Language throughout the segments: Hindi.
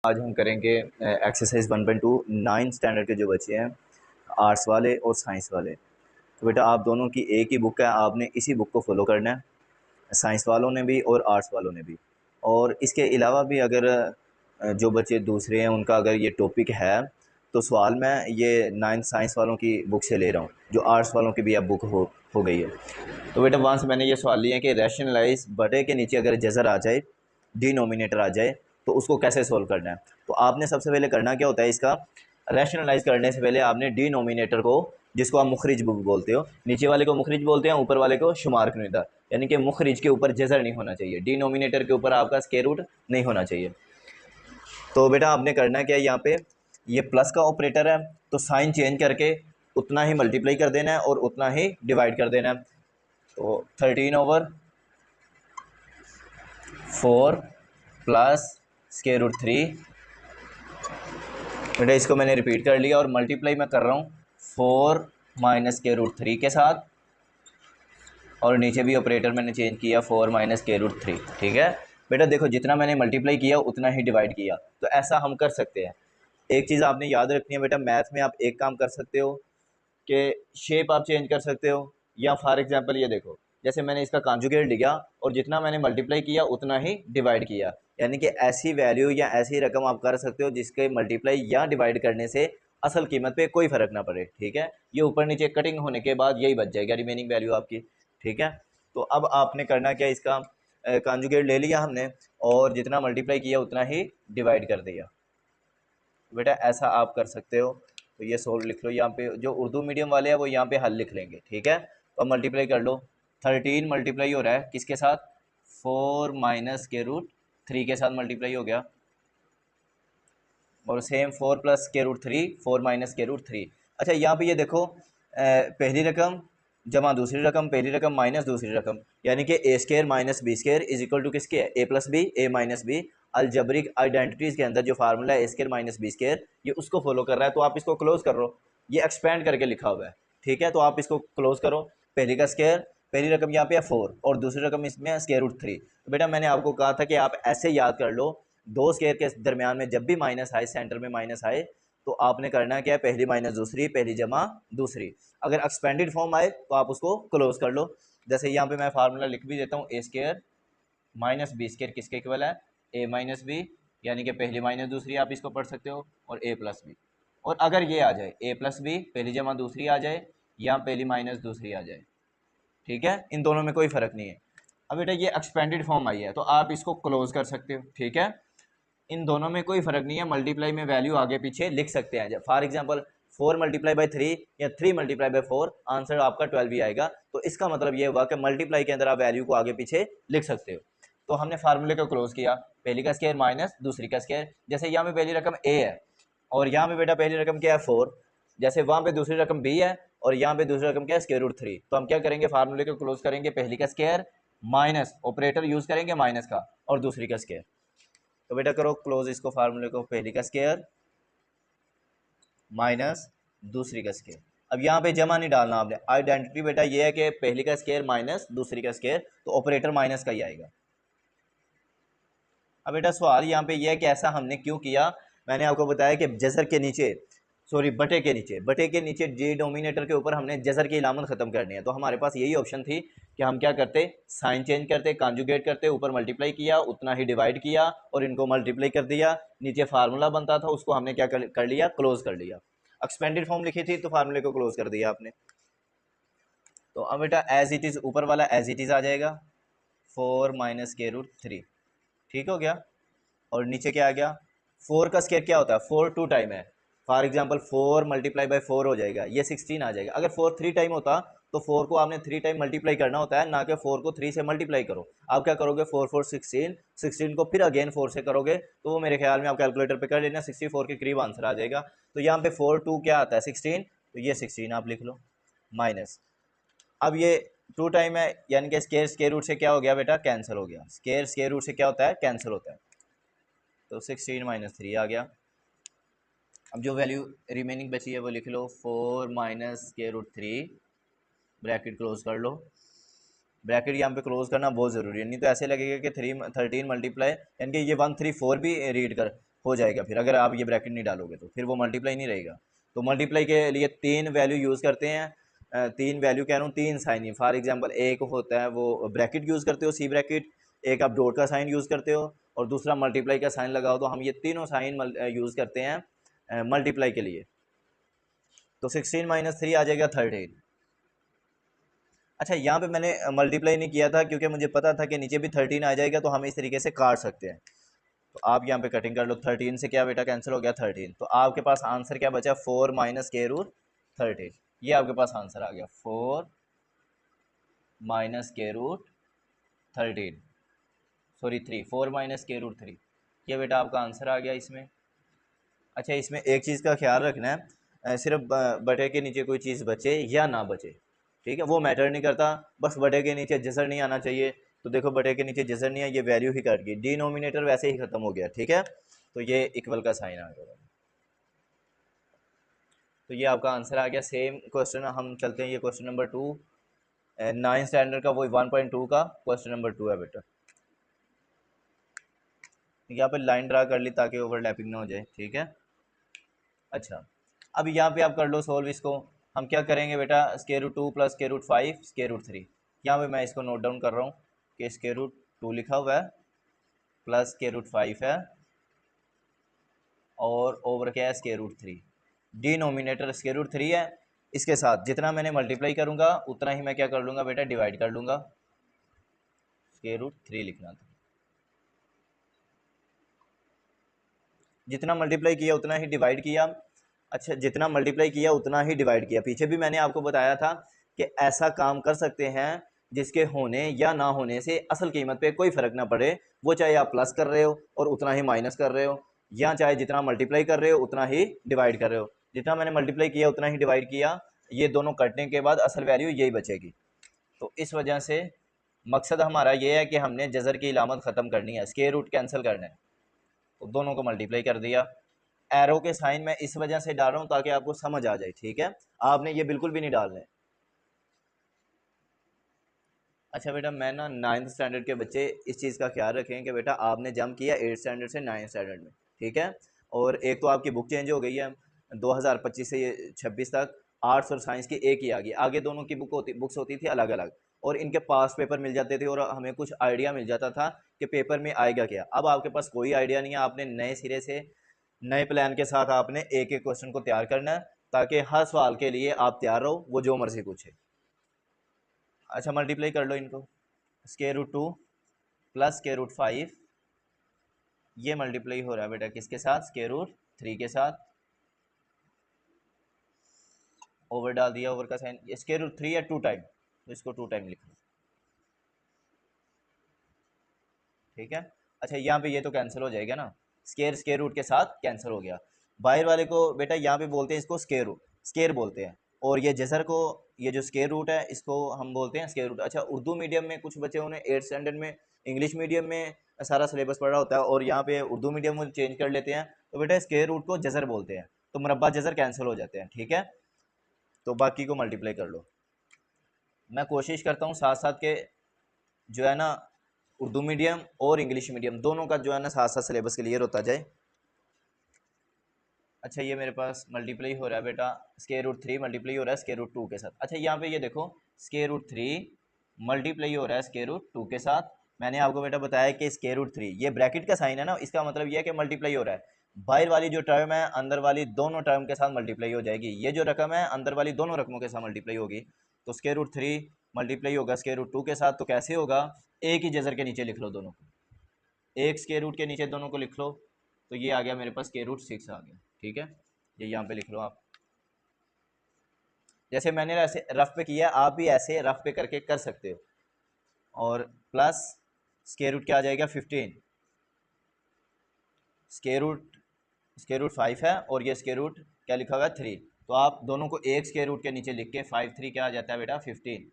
आज हम करेंगे एक्सरसाइज 1.2 9 स्टैंडर्ड के जो बच्चे हैं, आर्ट्स वाले और साइंस वाले। तो बेटा आप दोनों की एक ही बुक है, आपने इसी बुक को फॉलो करना है, साइंस वालों ने भी और आर्ट्स वालों ने भी। और इसके अलावा भी अगर जो बच्चे दूसरे हैं उनका अगर ये टॉपिक है तो सवाल मैं ये 9 साइंस वालों की बुक से ले रहा हूँ, जो आर्ट्स वालों की भी अब बुक हो गई है। तो बेटा वहाँ से मैंने ये सवाल लिया कि रैशनलाइज बटे के नीचे अगर जज़र आ जाए, डिनोमिनेटर आ जाए, तो उसको कैसे सोल्व करना है। तो आपने सबसे पहले करना क्या होता है, इसका रैशनलाइज करने से पहले आपने डिनोमिनेटर को, जिसको आप मुखरिज बोलते हो, नीचे वाले को मुखरिज बोलते हैं, ऊपर वाले को शुमार कुनिदा, यानी कि मुखरिज के ऊपर जज़र नहीं होना चाहिए, डिनोमिनेटर के ऊपर आपका स्क्वायर रूट नहीं होना चाहिए। तो बेटा आपने करना क्या है, यहाँ पे ये प्लस का ऑपरेटर है तो साइन चेंज करके उतना ही मल्टीप्लाई कर देना है और उतना ही डिवाइड कर देना है। तो 13/4 प्लस स्क्वायर रूट 3। बेटा इसको मैंने रिपीट कर लिया और मल्टीप्लाई मैं कर रहा हूँ 4 माइनस स्क्वायर रूट 3 के साथ, और नीचे भी ऑपरेटर मैंने चेंज किया 4 माइनस स्क्वायर रूट 3। ठीक है बेटा, देखो जितना मैंने मल्टीप्लाई किया उतना ही डिवाइड किया, तो ऐसा हम कर सकते हैं। एक चीज़ आपने याद रखनी है बेटा, मैथ में आप एक काम कर सकते हो कि शेप आप चेंज कर सकते हो, या फॉर एग्जांपल ये देखो, जैसे मैंने इसका कॉन्जुगेट लिया और जितना मैंने मल्टीप्लाई किया उतना ही डिवाइड किया, यानी कि ऐसी वैल्यू या ऐसी रकम आप कर सकते हो जिसके मल्टीप्लाई या डिवाइड करने से असल कीमत पे कोई फ़र्क ना पड़े। ठीक है, ये ऊपर नीचे कटिंग होने के बाद यही बच जाएगा रिमेनिंग वैल्यू आपकी। ठीक है, तो अब आपने करना क्या, इसका कॉन्जुगेट ले लिया हमने और जितना मल्टीप्लाई किया उतना ही डिवाइड कर दिया। बेटा ऐसा आप कर सकते हो। तो ये सोल्व लिख लो, यहाँ पे जो उर्दू मीडियम वाले हैं वो यहाँ पे हल लिख लेंगे। ठीक है, तो अब मल्टीप्लाई कर लो, 13 मल्टीप्लाई हो रहा है किसके साथ, 4 माइनस के रूट 3 के साथ मल्टीप्लाई हो गया, और सेम 4 प्लस के रूट 3, 4 माइनस के रूट 3। अच्छा यहाँ पे ये देखो, पहली रकम जमा दूसरी रकम, पहली रकम माइनस दूसरी रकम, यानी कि A square minus B square is equal to किसके है, A plus B, A minus B. Algebraic identities के अंदर जो फार्मूला है A square minus B square, ये उसको फॉलो कर रहा है, तो आप इसको क्लोज करो। ये एक्सपेंड करके लिखा हुआ है। ठीक है, तो आप इसको क्लोज करो। पहली का स्केयर, पहली रकम यहाँ पे है 4 और दूसरी रकम इसमें है स्केयर रूट 3। तो बेटा मैंने आपको कहा था कि आप ऐसे याद कर लो, दो स्केयर के दरमियान में जब भी माइनस आए, सेंटर में माइनस आए, तो आपने करना क्या है, पहली माइनस दूसरी, पहली जमा दूसरी। अगर एक्सपेंडेड फॉर्म आए तो आप उसको क्लोज कर लो। जैसे यहाँ पे मैं फार्मूला लिख भी देता हूँ, ए स्केयर माइनस बी स्केयर किसके इक्वल है, ए माइनस बी, यानी कि पहली माइनस दूसरी आप इसको पढ़ सकते हो, और ए प्लस बी। और अगर ये आ जाए ए प्लस बी पहली जमा दूसरी आ जाए, या पहली माइनस दूसरी आ जाए, ठीक है, इन दोनों में कोई फर्क नहीं है। अब बेटा ये एक्सपेंडेड फॉर्म आई है तो आप इसको क्लोज कर सकते हो। ठीक है, इन दोनों में कोई फर्क नहीं है, मल्टीप्लाई में वैल्यू आगे पीछे लिख सकते हैं। फॉर एग्जांपल 4 मल्टीप्लाई बाई 3 या 3 मल्टीप्लाई बाई 4, आंसर आपका 12 ही आएगा। तो इसका मतलब ये हुआ कि मल्टीप्लाई के अंदर आप वैल्यू को आगे पीछे लिख सकते हो। तो हमने फार्मूले को क्लोज किया, पहली का स्क्वायर माइनस दूसरी का स्क्वायर। जैसे यहाँ पे पहली रकम ए है और यहाँ पे बेटा पहली रकम क्या है 4, जैसे वहाँ पे दूसरी रकम बी है और यहाँ पे दूसरी रकम क्या है स्क्वायर रूट 3। तो हम क्या करेंगे, फार्मूले को क्लोज करेंगे, पहली का स्क्वायर माइनस ऑपरेटर यूज करेंगे माइनस का, और दूसरी का स्क्वायर। तो बेटा करो क्लोज इसको, फार्मूले को, पहली का स्क्वायर माइनस दूसरी का स्क्वायर। अब यहाँ पे जमा नहीं डालना आपने, आइडेंटिटी बेटा ये है कि पहली का स्क्वायर माइनस दूसरी का स्क्वायर, तो ऑपरेटर माइनस का ही आएगा। अब बेटा सवाल यहाँ पे ये है कि ऐसा हमने क्यों किया। मैंने आपको बताया कि जजर के नीचे, सॉरी बटे के नीचे डिनोमिनेटर के ऊपर हमने जजर की इलामत ख़त्म करनी है। तो हमारे पास यही ऑप्शन थी कि हम क्या करते, साइन चेंज करते, कॉन्जुगेट करते, ऊपर मल्टीप्लाई किया उतना ही डिवाइड किया और इनको मल्टीप्लाई कर दिया, नीचे फार्मूला बनता था उसको हमने क्या कर लिया, क्लोज कर लिया। एक्सपेंडेड फॉर्म लिखी थी तो फार्मूले को क्लोज कर दिया आपने। तो अब बेटा एज इट इज़, ऊपर वाला एज इट इज़ आ जाएगा, 4 माइनस के रूट 3। ठीक हो गया, और नीचे क्या आ गया, 4 का स्क्वायर क्या होता है, 4 2 टाइम है। फॉर एग्जांपल 4 मल्टीप्लाई बाय 4 हो जाएगा, ये 16 आ जाएगा। अगर 4 3 टाइम होता तो 4 को आपने 3 टाइम मल्टीप्लाई करना होता है, ना कि 4 को 3 से मल्टीप्लाई करो। आप क्या करोगे, 4 4 16, 16 को फिर अगेन 4 से करोगे, तो वो मेरे ख्याल में आप कैलकुलेटर पे कर लेना, 64 के करीब आंसर आ जाएगा। तो यहाँ पे 4 2 क्या आता है 16, तो ये 16 आप लिख लो माइनस। अब ये 2 टाइम है, यानी कि स्केयर रूट से क्या हो गया बेटा, कैंसिल हो गया। स्केयर रूट से क्या होता है, कैंसिल होता है। तो 16 माइनस 3 आ गया। अब जो वैल्यू रिमेनिंग बची है वो लिख लो, 4 minus square root 3, bracket close कर लो। ब्रैकेट यहाँ पे क्लोज करना बहुत ज़रूरी है, नहीं तो ऐसे लगेगा कि 13 मल्टीप्लाई, यानी कि ये 134 भी रीड कर हो जाएगा। फिर अगर आप ये ब्रैकेट नहीं डालोगे तो फिर वो मल्टीप्लाई नहीं रहेगा। तो मल्टीप्लाई के लिए 3 वैल्यू यूज़ करते हैं। 3 वैल्यू कह रहा हूँ, 3 साइन ही। फॉर एग्जांपल एक होता है वो ब्रैकेट यूज़ करते हो, सी ब्रैकेट, एक आप डॉट का साइन यूज़ करते हो, और दूसरा मल्टीप्लाई का साइन लगाओ। तो हम ये तीनों साइन यूज़ करते हैं मल्टीप्लाई के लिए। तो 16 माइनस 3 आ जाएगा 13। अच्छा, यहाँ पे मैंने मल्टीप्लाई नहीं किया था क्योंकि मुझे पता था कि नीचे भी 13 आ जाएगा, तो हम इस तरीके से काट सकते हैं। तो आप यहाँ पे कटिंग कर लो। 13 से क्या बेटा कैंसिल हो गया 13। तो आपके पास आंसर क्या बचा, 4 माइनस के रूट 13। ये आपके पास आंसर आ गया, 4 माइनस के रूट 13, सॉरी 3, 4 माइनस के रूट 3। ये बेटा आपका आंसर आ गया इसमें। अच्छा, इसमें एक चीज़ का ख्याल रखना है, सिर्फ बटे के नीचे कोई चीज़ बचे या ना बचे, ठीक है, वो मैटर नहीं करता, बस बटे के नीचे जजर नहीं आना चाहिए। तो देखो बटे के नीचे जजर नहीं है, ये वैल्यू ही कट गई, डिनोमिनेटर वैसे ही ख़त्म हो गया, ठीक है। तो ये इक्वल का साइन आ गया। तो ये आपका आंसर आ गया। सेम क्वेश्चन हम चलते हैं, ये क्वेश्चन नंबर 2, 9 स्टैंडर्ड का, वही 1.2 का क्वेश्चन नंबर 2 है बेटा। यहाँ पे लाइन ड्रा कर ली ताकि ओवरलैपिंग ना हो जाए, ठीक है। अच्छा, अब यहाँ पे आप कर लो सॉल्व इसको। हम क्या करेंगे बेटा, square root 2 plus square root 5 square root 3। यहाँ पे मैं इसको नोट डाउन कर रहा हूँ कि स्क्वायर रूट 2 लिखा हुआ है, प्लस स्क्वायर रूट 5 है, और ओवर क्या है, square root 3। Denominator square root 3 है, इसके साथ जितना मैंने मल्टीप्लाई करूँगा उतना ही मैं क्या कर लूँगा बेटा, डिवाइड कर लूँगा। स्क्वायर रूट 3 लिखना था, जितना मल्टीप्लाई किया उतना ही डिवाइड किया। अच्छा, जितना मल्टीप्लाई किया उतना ही डिवाइड किया। पीछे भी मैंने आपको बताया था कि ऐसा काम कर सकते हैं जिसके होने या ना होने से असल कीमत पे कोई फ़र्क ना पड़े, वो चाहे आप प्लस कर रहे हो और उतना ही माइनस कर रहे हो, या चाहे जितना मल्टीप्लाई कर रहे हो उतना ही डिवाइड कर रहे हो। जितना मैंने मल्टीप्लाई किया उतना ही डिवाइड किया, ये दोनों कटने के बाद असल वैल्यू यही बचेगी। तो इस वजह से मकसद हमारा ये है कि हमने जज़र की इलामत ख़त्म करनी है, स्क्वायर रूट कैंसिल करना है। तो दोनों को मल्टीप्लाई कर दिया। एरो के साइन मैं इस वजह से डाल रहा हूँ ताकि आपको समझ आ जाए, ठीक है, आपने ये बिल्कुल भी नहीं डालने। अच्छा बेटा, मैं ना 9th स्टैंडर्ड के बच्चे इस चीज़ का ख्याल रखें कि बेटा आपने जंप किया 8th स्टैंडर्ड से 9th स्टैंडर्ड में, ठीक है। और एक तो आपकी बुक चेंज हो गई है 2025 से 26 तक, आर्ट्स और साइंस की एक ही आ गई, आगे दोनों की बुक्स होती थी अलग अलग, और इनके पास पेपर मिल जाते थे और हमें कुछ आइडिया मिल जाता था कि पेपर में आएगा क्या। अब आपके पास कोई आइडिया नहीं है, आपने नए सिरे से नए प्लान के साथ आपने एक एक क्वेश्चन को तैयार करना है ताकि हर सवाल के लिए आप तैयार रहो, वो जो मर्जी पूछे। अच्छा, मल्टीप्लाई कर लो इनको। Square root 2 plus square root 5, ये मल्टीप्लाई हो रहा है बेटा किसके साथ, स्क्वायर रूट 3 के साथ। ओवर डाल दिया, ओवर का साइन, स्क्वायर रूट 3 है 2 टाइम, तो इसको 2 टाइम लिख लो, ठीक है। अच्छा, यहाँ पे ये तो कैंसिल हो जाएगा ना, स्क्वायर रूट के साथ कैंसिल हो गया। बाहर वाले को बेटा यहाँ पे बोलते हैं इसको स्क्वायर रूट, स्क्वायर बोलते हैं, और ये जसर को, ये जो स्क्वायर रूट है इसको हम बोलते हैं स्क्वायर रूट। अच्छा, उर्दू मीडियम में कुछ बच्चे उन्हें 8th स्टैंडर्ड में इंग्लिश मीडियम में सारा सिलेबस पढ़ा होता है और यहाँ पे उर्दू मीडियम में चेंज कर लेते हैं, तो बेटा स्क्वायर रूट को जजर बोलते हैं, तो मुरब्बा जजर कैंसिल हो जाते हैं, ठीक है। तो बाकी को मल्टीप्लाई कर लो। मैं कोशिश करता हूँ साथ साथ के जो है ना उर्दू मीडियम और इंग्लिश मीडियम दोनों का जो है ना साथ साथ सिलेबस क्लियर होता जाए। अच्छा, ये मेरे पास मल्टीप्लाई हो रहा है बेटा, स्क्वायर रूट 3 मल्टीप्लाई हो रहा है स्क्वायर रूट 2 के साथ। अच्छा, यहाँ पे ये देखो स्क्वायर रूट 3 मल्टीप्लाई हो रहा है स्क्वायर रूट 2 के साथ। मैंने आपको बेटा बताया कि स्क्वायर रूट 3 ये ब्रैकेट का साइन है ना, इसका मतलब ये है कि मल्टीप्लाई हो रहा है। बाहर वाली जो टर्म है अंदर वाली दोनों टर्म के साथ मल्टीप्लाई हो जाएगी, ये जो रकम है अंदर वाली दोनों रकमों के साथ मल्टीप्लाई होगी। तो स्क्वायर रूट 3 मल्टीप्लाई होगा स्क्वायर रूट 2 के साथ, तो कैसे होगा, एक ही जजर के नीचे लिख लो दोनों को, एक स्क्वायर रूट के नीचे दोनों को लिख लो। तो ये आ गया मेरे पास स्क्वायर रूट 6 आ गया, ठीक है। ये यहाँ पे लिख लो आप, जैसे मैंने ऐसे रफ पे किया आप भी ऐसे रफ पे करके कर सकते हो। और प्लस स्क्वायर रूट क्या आ जाएगा 15, स्क्वायर रूट 5 है, और ये स्क्वायर रूट क्या लिखा हुआ है 3, तो आप दोनों को एक स्क्वायर रूट के नीचे लिख के 5 3 क्या आ जाता है बेटा 15,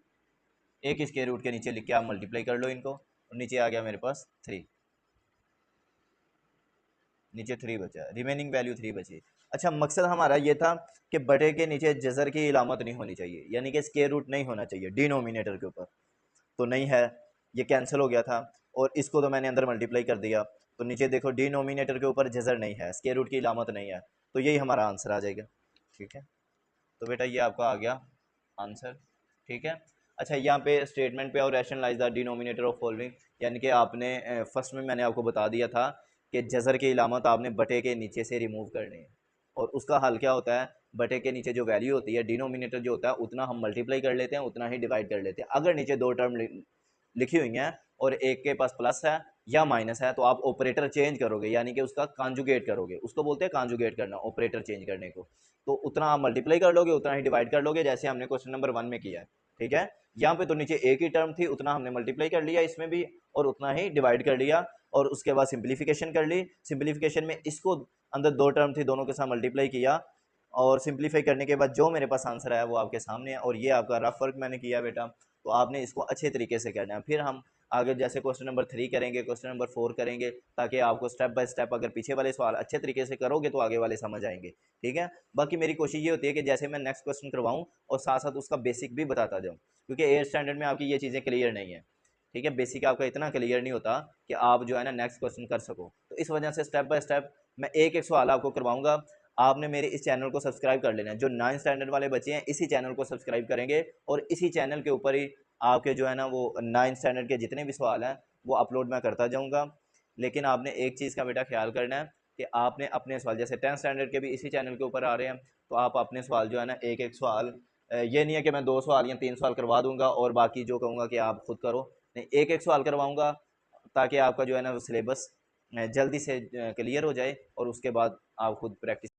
एक स्क्वायर रूट के नीचे लिख के आप मल्टीप्लाई कर लो इनको, और नीचे आ गया मेरे पास 3, नीचे 3 बचा, रिमेनिंग वैल्यू 3 बची। अच्छा, मकसद हमारा ये था कि बटे के नीचे जजर की इलामत नहीं होनी चाहिए, यानी कि स्क्वायर रूट नहीं होना चाहिए डिनोमिनेटर के ऊपर, तो नहीं है, ये कैंसिल हो गया था, और इसको तो मैंने अंदर मल्टीप्लाई कर दिया। तो नीचे देखो डिनोमिनेटर के ऊपर जज़र नहीं है, स्क्वायर रूट की इलामत नहीं है, तो यही हमारा आंसर आ जाएगा। ठीक है, तो बेटा ये आपका आ गया आंसर। ठीक है, अच्छा यहाँ पे स्टेटमेंट पे और rationalise the denominator of following, यानी कि आपने फर्स्ट में मैंने आपको बता दिया था कि जज़र की इलामत आपने बटे के नीचे से रिमूव करनी है, और उसका हल क्या होता है, बटे के नीचे जो वैल्यू होती है डिनोमिनेटर जो होता है उतना हम मल्टीप्लाई कर लेते हैं, उतना ही डिवाइड कर लेते हैं। अगर नीचे दो टर्म लिखी हुई हैं और एक के पास प्लस है या माइनस है, तो आप ऑपरेटर चेंज करोगे, यानी कि उसका कॉन्जुगेट करोगे, उसको बोलते हैं कॉन्जुगेट करना, ऑपरेटर चेंज करने को। तो उतना आप मल्टीप्लाई कर लोगे, उतना ही डिवाइड कर लोगे, जैसे हमने क्वेश्चन नंबर 1 में किया है। ठीक है, यहाँ पे तो नीचे एक ही टर्म थी, उतना हमने मल्टीप्लाई कर लिया इसमें भी, और उतना ही डिवाइड कर लिया, और उसके बाद सिंप्लीफिकेशन कर ली। सिंप्लीफिकेशन में इसको अंदर दो टर्म थी, दोनों के साथ मल्टीप्लाई किया, और सिंप्लीफाई करने के बाद जो मेरे पास आंसर आया वो आपके सामने है, और ये आपका रफ वर्क मैंने किया बेटा। तो आपने इसको अच्छे तरीके से करना है। फिर हम आगे जैसे क्वेश्चन नंबर 3 करेंगे, क्वेश्चन नंबर 4 करेंगे, ताकि आपको स्टेप बाय स्टेप अगर पीछे वाले सवाल अच्छे तरीके से करोगे तो आगे वाले समझ आएंगे। ठीक है, बाकी मेरी कोशिश ये होती है कि जैसे मैं नेक्स्ट क्वेश्चन करवाऊँ और साथ साथ उसका बेसिक भी बताता जाऊँ, क्योंकि 8th स्टैंडर्ड में आपकी ये चीज़ें क्लियर नहीं है। ठीक है, बेसिक आपका इतना क्लियर नहीं होता कि आप जो है ना नेक्स्ट क्वेश्चन कर सको, तो इस वजह से स्टेप बाय स्टेप मैं एक एक सवाल आपको करवाऊंगा। आपने मेरे इस चैनल को सब्सक्राइब कर लेना है। जो 9th स्टैंडर्ड वाले बच्चे हैं इसी चैनल को सब्सक्राइब करेंगे, और इसी चैनल के ऊपर ही आपके जो है ना वो 9th स्टैंडर्ड के जितने भी सवाल हैं वो अपलोड मैं करता जाऊँगा। लेकिन आपने एक चीज़ का बेटा ख्याल करना है कि आपने अपने सवाल, जैसे 10th स्टैंडर्ड के भी इसी चैनल के ऊपर आ रहे हैं, तो आप अपने सवाल जो है ना एक एक सवाल, ये नहीं है कि मैं 2 सवाल या 3 सवाल करवा दूंगा और बाकी जो कहूँगा कि आप खुद करो, नहीं, एक एक सवाल करवाऊँगा, ताकि आपका जो है ना वो सिलेबस जल्दी से क्लियर हो जाए, और उसके बाद आप खुद प्रैक्टिस